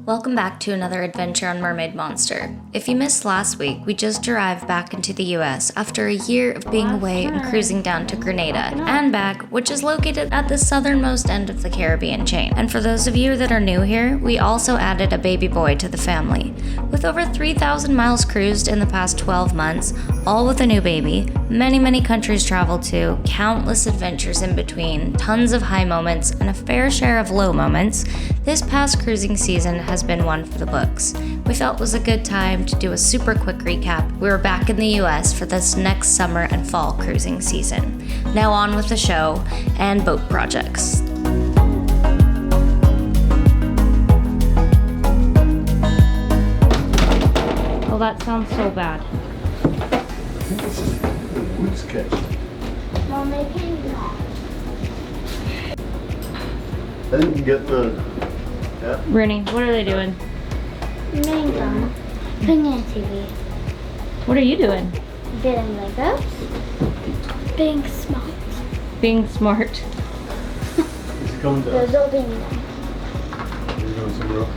Welcome back to another adventure on Mermaid Monster. If you missed last week, we just arrived back into the US after a year of being away and cruising down to Grenada and back, which is located at the southernmost end of the Caribbean chain. And for those of you that are new here, we also added a baby boy to the family. With over 3,000 miles cruised in the past 12 months, all with a new baby, many countries traveled to, countless adventures in between, tons of high moments, and a fair share of low moments, this past cruising season has been one for the books. We felt it was a good time to do a super quick recap. We were back in the US for this next summer and fall cruising season. Now on with the show and boat projects. Oh, that sounds so bad. Who's catch? Mom, they came back. I didn't get the. Yeah. Rooney, what are they doing? Main drama. Putting in a TV. What are you doing? Getting Legos. Being smart. Being smart. Is he coming down? Those are being done. He's going somewhere else.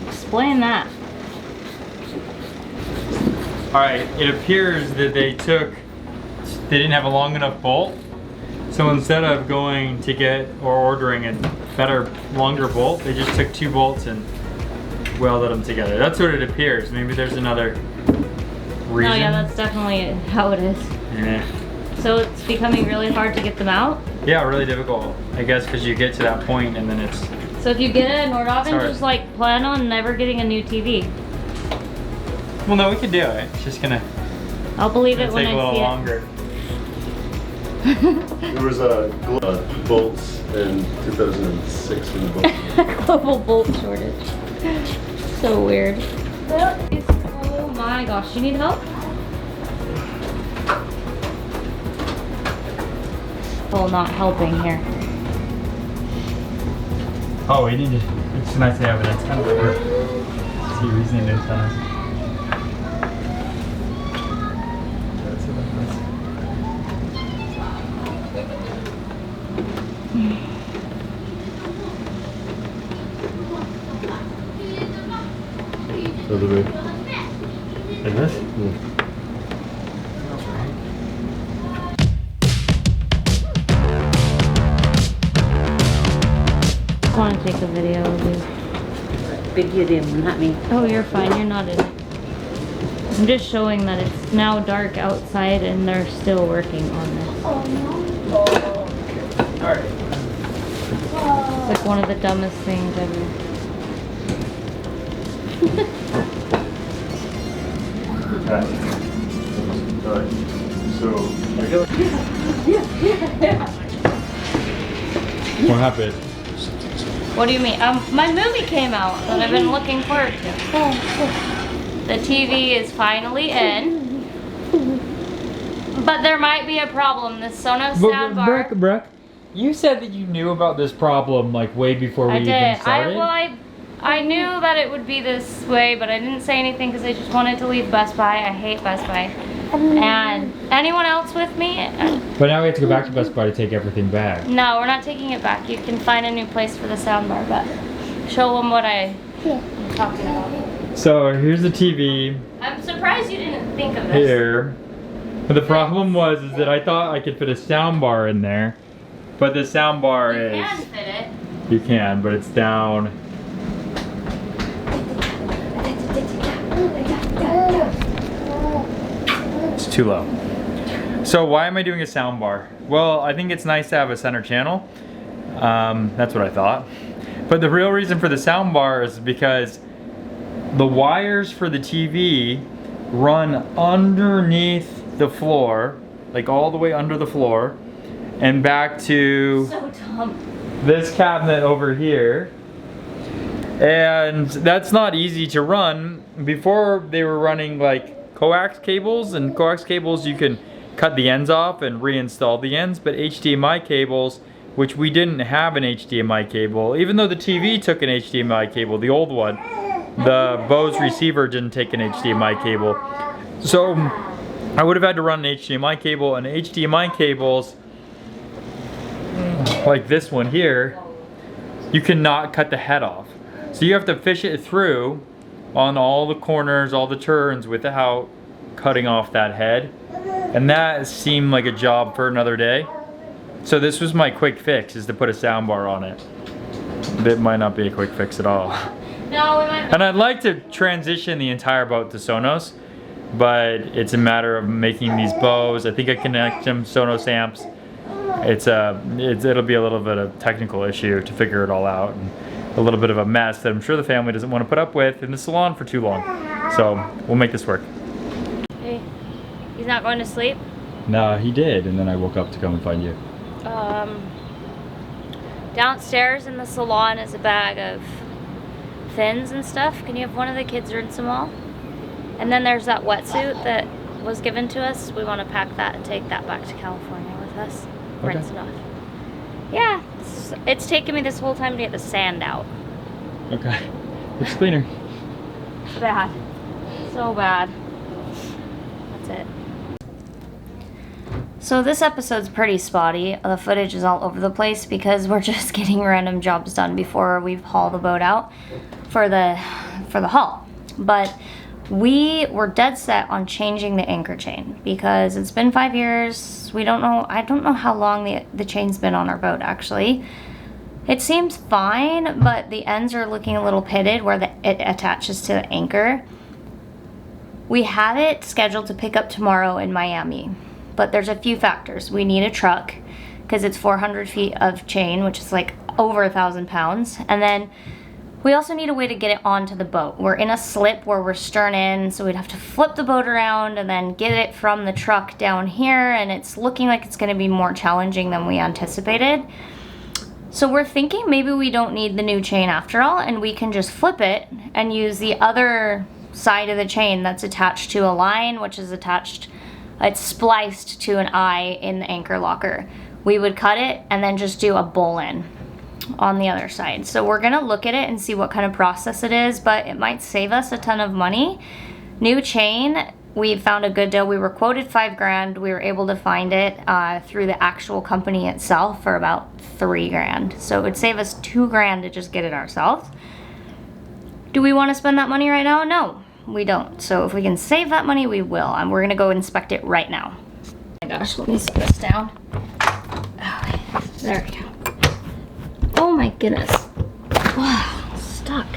Explain that. Alright, it appears that they didn't have a long enough bolt. So instead of going to get or ordering a better, longer bolt, they just took 2 bolts and welded them together. That's what it appears. Maybe there's another reason. Oh yeah, that's definitely how it is. Yeah. So it's becoming really hard to get them out? Yeah, really difficult. I guess because you get to that point and then it's... So if you get it in Nordhavn, Sorry. just like plan on never getting a new TV. Well, no, we could do it. It's just gonna I'll believe it when take a I little see longer. There was bolts in 2006 in the boat. it. Global bolt shortage. So weird. Oh my gosh, you need help? Well, not helping here. Oh, we need to. It's nice to have an antenna for. See, reasoning antennas. That's what Other way. Like this? Yeah. I want to take a video of you. Big you did, not me. Oh, you're fine. You're not in it. I'm just showing that it's now dark outside and they're still working on this. Oh no. Alright. It's like one of the dumbest things ever. Okay. Alright. So, I What happened? What do you mean? My movie came out that I've been looking forward to. The TV is finally in, but there might be a problem. The Sonos soundbar. Brooke, you said that you knew about this problem like way before we I even did. started. I knew that it would be this way, but I didn't say anything because I just wanted to leave Best Buy. I hate Best Buy. And anyone else with me? But now we have to go back to Best Buy to take everything back. No, we're not taking it back. You can find a new place for the soundbar, but show them what I'm talking about. So here's the TV I'm surprised you didn't think of this. here. But the problem was that I thought I could fit a sound bar in there, but the sound bar You is can fit it. you can, but it's down. It's too low. So why am I doing a sound bar? Well, I think it's nice to have a center channel. That's what I thought. But the real reason for the sound bar is because the wires for the TV run underneath the floor, like all the way under the floor, and back to So dumb. this cabinet over here. And that's not easy to run. Before they were running like coax cables, and coax cables you can cut the ends off and reinstall the ends, but HDMI cables, which we didn't have an HDMI cable, even though the TV took an HDMI cable, the old one, the Bose receiver didn't take an HDMI cable. So I would have had to run an HDMI cable, and HDMI cables, like this one here, you cannot cut the head off. So you have to fish it through on all the corners, all the turns, without cutting off that head. And that seemed like a job for another day. So this was my quick fix, is to put a sound bar on it. It might not be a quick fix at all. No, we might. And I'd like to transition the entire boat to Sonos, but it's a matter of making these bows. I think I connect them Sonos amps. It'll be a little bit of a technical issue to figure it all out, and a little bit of a mess that I'm sure the family doesn't want to put up with in the salon for too long. So we'll make this work. Hey, he's not going to sleep? No, he did, and then I woke up to come and find you. Downstairs in the salon is a bag of fins and stuff. Can you have one of the kids rinse them all? And then there's that wetsuit that was given to us. We want to pack that and take that back to California with us. Okay. Rinse it off. Yeah, it's taken me this whole time to get the sand out. Okay. It's cleaner. Bad. So bad. That's it. So this episode's pretty spotty. The footage is all over the place because we're just getting random jobs done before we haul the boat out for the haul. But we were dead set on changing the anchor chain because it's been 5 years. I don't know how long the chain's been on our boat actually. It seems fine, but the ends are looking a little pitted where it attaches to the anchor. We have it scheduled to pick up tomorrow in Miami, but there's a few factors. We need a truck because it's 400 feet of chain, which is like over 1,000 pounds. And then we also need a way to get it onto the boat. We're in a slip where we're stern in, so we'd have to flip the boat around and then get it from the truck down here, and it's looking like it's gonna be more challenging than we anticipated. So we're thinking maybe we don't need the new chain after all, and we can just flip it and use the other side of the chain that's attached to a line, which is attached, it's spliced to an eye in the anchor locker. We would cut it and then just do a bowl in on the other side. So we're gonna look at it and see what kind of process it is, but it might save us a ton of money. New chain, we found a good deal. We were quoted $5,000. We were able to find it through the actual company itself for about $3,000. So it would save us $2,000 to just get it ourselves. Do we want to spend that money right now? No, we don't. So if we can save that money, we will. And we're gonna go inspect it right now. Oh my gosh, let me set this down. Okay, there we go. Oh my goodness. Wow, stuck.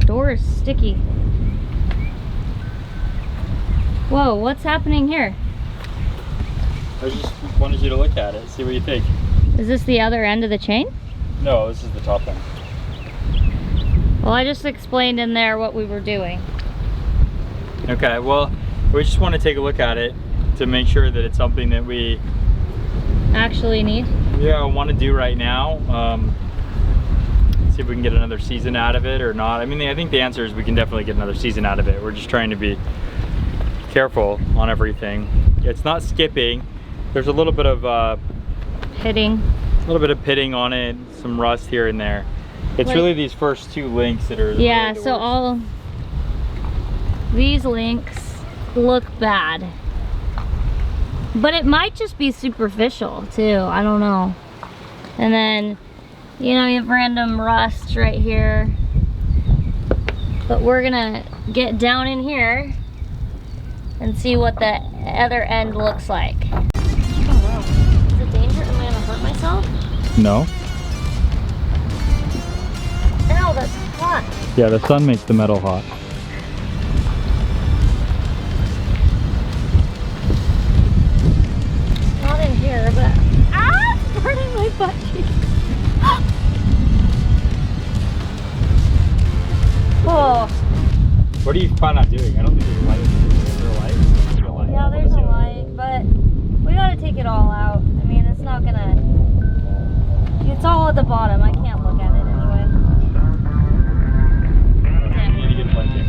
Door is sticky. Whoa, what's happening here? I just wanted you to look at it, see what you think. Is this the other end of the chain? No, this is the top end. Well, I just explained in there what we were doing. Okay, well, we just want to take a look at it to make sure that it's something that we Actually need? want to do right now. See if we can get another season out of it or not. I mean, I think the answer is we can definitely get another season out of it. We're just trying to be careful on everything. It's not skipping. There's a little bit of Hitting. a little bit of pitting on it, some rust here and there. It's Like, really these first two links that are yeah, really the so worst. all these links look bad. But it might just be superficial too, I don't know. And then, you know, you have random rust right here. But we're gonna get down in here and see what the other end looks like. Oh wow. Is it dangerous? Am I gonna hurt myself? No. Ow, that's hot. Yeah, the sun makes the metal hot. Not in here, but it's burning my butt cheeks. Oh, What do you plan on doing? I don't think there's a light. Is there a light? Is there a light? yeah, there's a light, but we gotta take it all out. I mean, it's not gonna. It's all at the bottom. I can't look at it anyway. You need to get a blanket.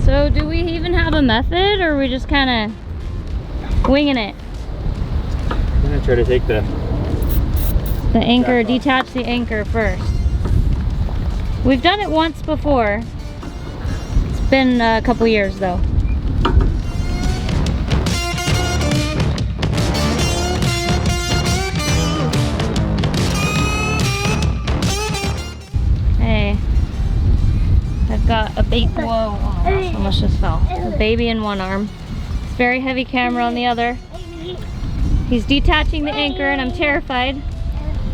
So do we even have a method, or are we just kind of winging it? I'm gonna try to take the anchor, detach the anchor first. We've done it once before. It's been a couple years though. Hey, I've got a baby. Whoa, oh my gosh, almost just fell. A baby in one arm. It's very heavy camera on the other. He's detaching the anchor and I'm terrified.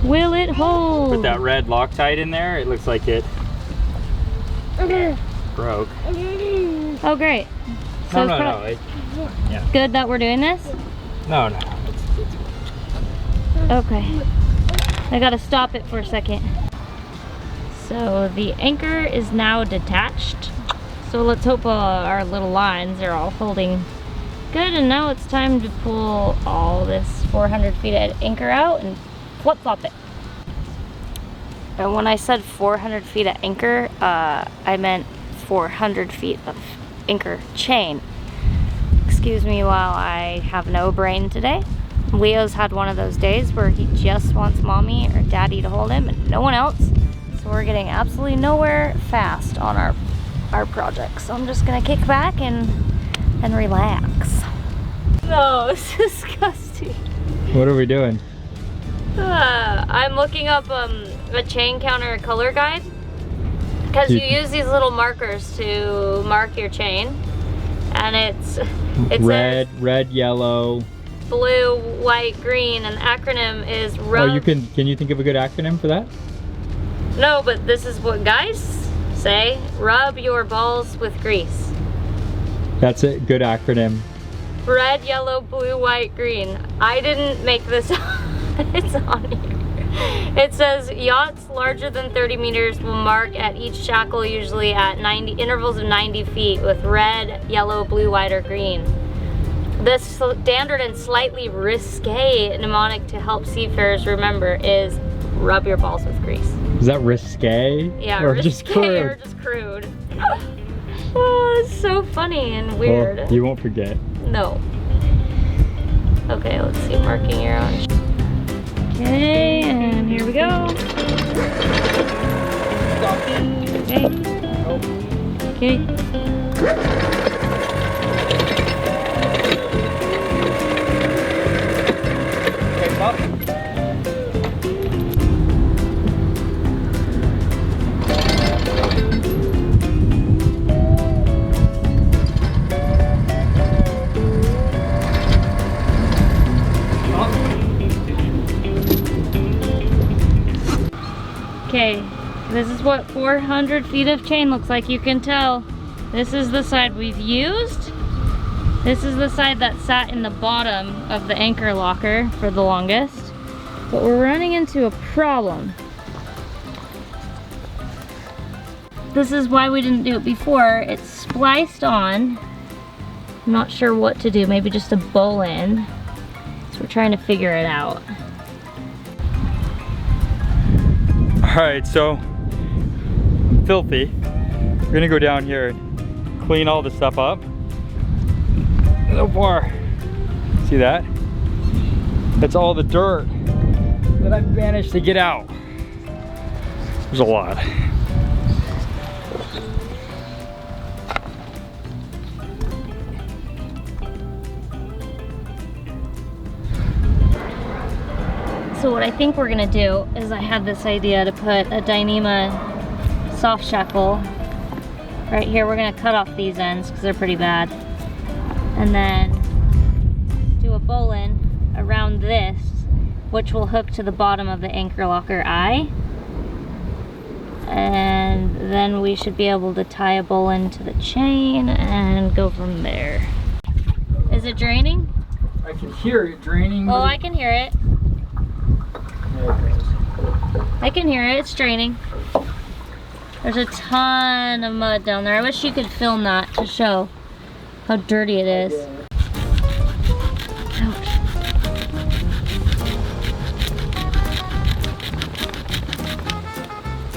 Will it hold? Put that red Loctite in there. It looks like it broke. Oh great. So No. Yeah. Good that we're doing this? No. Okay. I gotta stop it for a second. So the anchor is now detached. So let's hope our little lines are all holding good. And now it's time to pull all this 400 feet of anchor out and flip-flop it. And when I said 400 feet of anchor, I meant 400 feet of anchor chain. Excuse me while I have no brain today. Leo's had one of those days where he just wants mommy or daddy to hold him and no one else. So we're getting absolutely nowhere fast on our project. So I'm just gonna kick back and relax. No, it's disgusting. What are we doing? I'm looking up a chain counter color guide because you use these little markers to mark your chain, and it's red, yellow, blue, white, green, and the acronym is rub. Oh, can you think of a good acronym for that? No, but this is what guys say. Rub your balls with grease. That's a good acronym. Red, yellow, blue, white, green. I didn't make this up. It's on here. It says yachts larger than 30 meters will mark at each shackle usually at intervals of 90 feet with red, yellow, blue, white, or green. This standard and slightly risque mnemonic to help seafarers remember is rub your balls with grease. Is that risque? Yeah, or risque just crude? or just crude. Oh, it's so funny and weird. Well, you won't forget. No. Okay, let's see marking you're on. Okay, and here we go. Okay. Okay. Okay, this is what 400 feet of chain looks like. You can tell this is the side we've used. This is the side that sat in the bottom of the anchor locker for the longest. But we're running into a problem. This is why we didn't do it before. It's spliced on. I'm not sure what to do, maybe just a bowl in. So we're trying to figure it out. Alright, so filthy. We're gonna go down here and clean all this stuff up. So far, see that? That's all the dirt that I've managed to get out. There's a lot. So what I think we're gonna do is I had this idea to put a Dyneema soft shackle right here. We're gonna cut off these ends because they're pretty bad. And then do a bowline around this, which will hook to the bottom of the anchor locker eye. And then we should be able to tie a bowline to the chain and go from there. Is it draining? I can hear it draining. Oh, I can hear it. I can hear it, it's draining. There's a ton of mud down there. I wish you could film that to show how dirty it is. Ouch.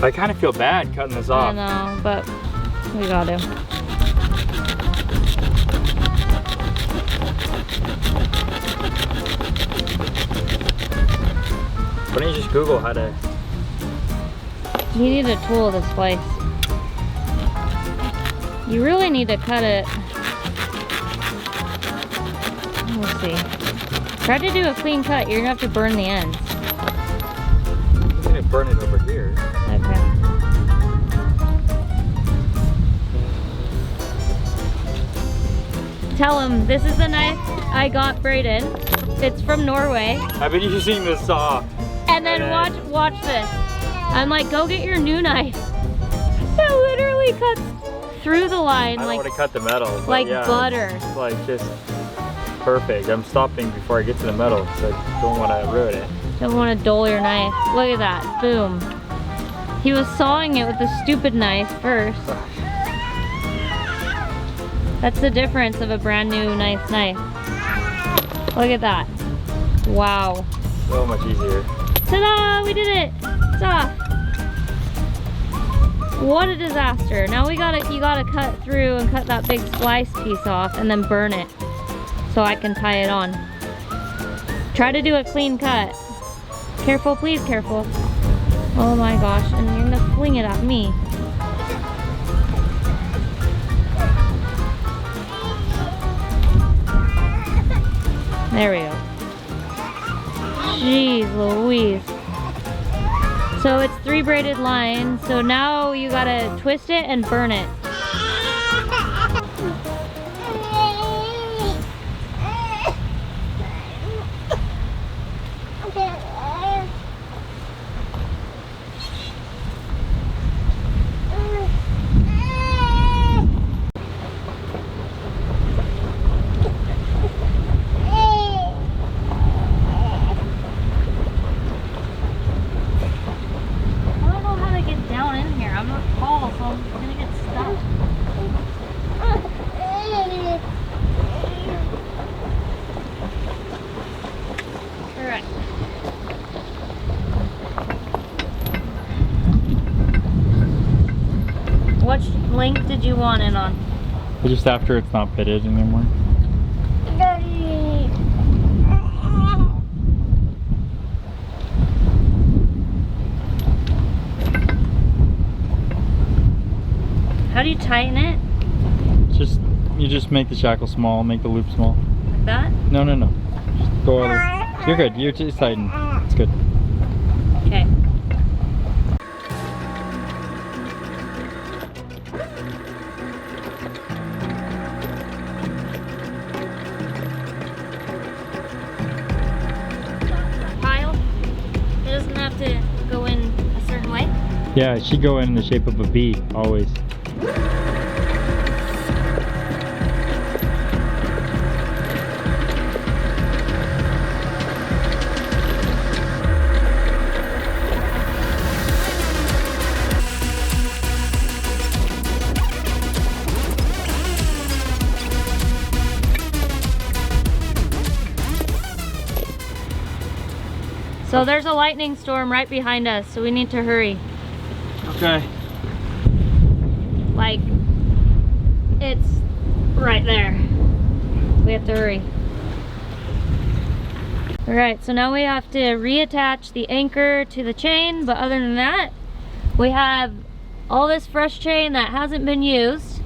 I kind of feel bad cutting this off. I know, but we got to. Why don't you just Google how to... You need a tool to splice. You really need to cut it. Let's see. Try to do a clean cut. You're gonna have to burn the ends. I'm gonna burn it over here. Okay. Tell him this is the knife I got Brayden. It's from Norway. I've been using the saw. And then watch this. I'm like, go get your new knife. It literally cuts through the line I don't want to cut the metal. But like yeah, butter. It's like just perfect. I'm stopping before I get to the metal because I don't want to ruin it. Don't want to dull your knife. Look at that. Boom. He was sawing it with the stupid knife first. That's the difference of a brand new nice knife. Look at that. Wow. So much easier. Ta-da! We did it! It's off. What a disaster. Now you gotta cut through and cut that big splice piece off and then burn it so I can tie it on. Try to do a clean cut. Careful, please, careful. Oh my gosh, and you're gonna fling it at me. There we go. Jeez Louise. So it's 3 braided lines, so now you gotta twist it and burn it. What length did you want it on? Just after it's not pitted anymore. How do you tighten it? You just make the shackle small, make the loop small. Like that? No. Just go over. You're good. You're just tighten. It's good. Okay. Pile? It doesn't have to go in a certain way? Yeah, it should go in the shape of a V, always. So there's a lightning storm right behind us, so we need to hurry. Okay. Like, it's right there. We have to hurry. Alright, so now we have to reattach the anchor to the chain, but other than that, we have all this fresh chain that hasn't been used,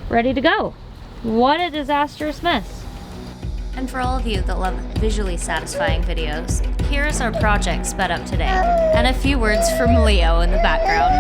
ready to go. What a disastrous mess. And for all of you that love visually satisfying videos, here is our project sped up today, and a few words from Leo in the background.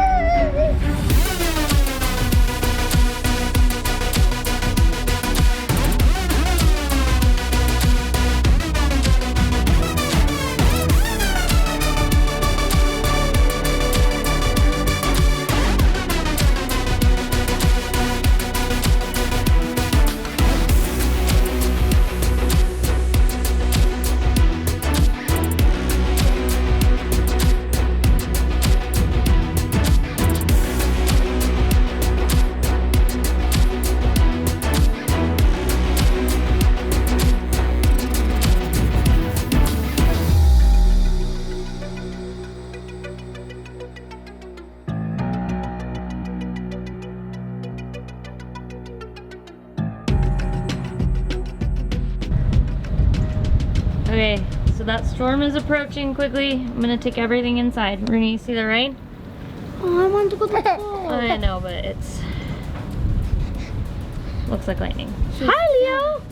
Okay, so that storm is approaching quickly. I'm gonna take everything inside. Rooney, you see the rain? Oh, I want to go to the pool. I know, but it's... looks like lightning. Hi, Leo!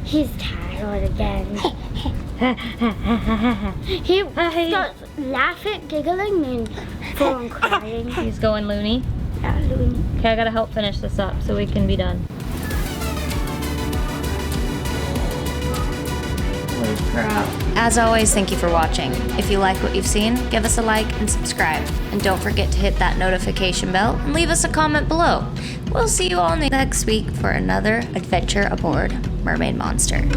He's tired again. He starts laughing, giggling, and full crying. He's going loony. Yeah, Louie. Okay, I gotta help finish this up so we can be done. Holy crap. As always, thank you for watching. If you like what you've seen, give us a like and subscribe. And don't forget to hit that notification bell and leave us a comment below. We'll see you all next week for another adventure aboard Mermaid Monster.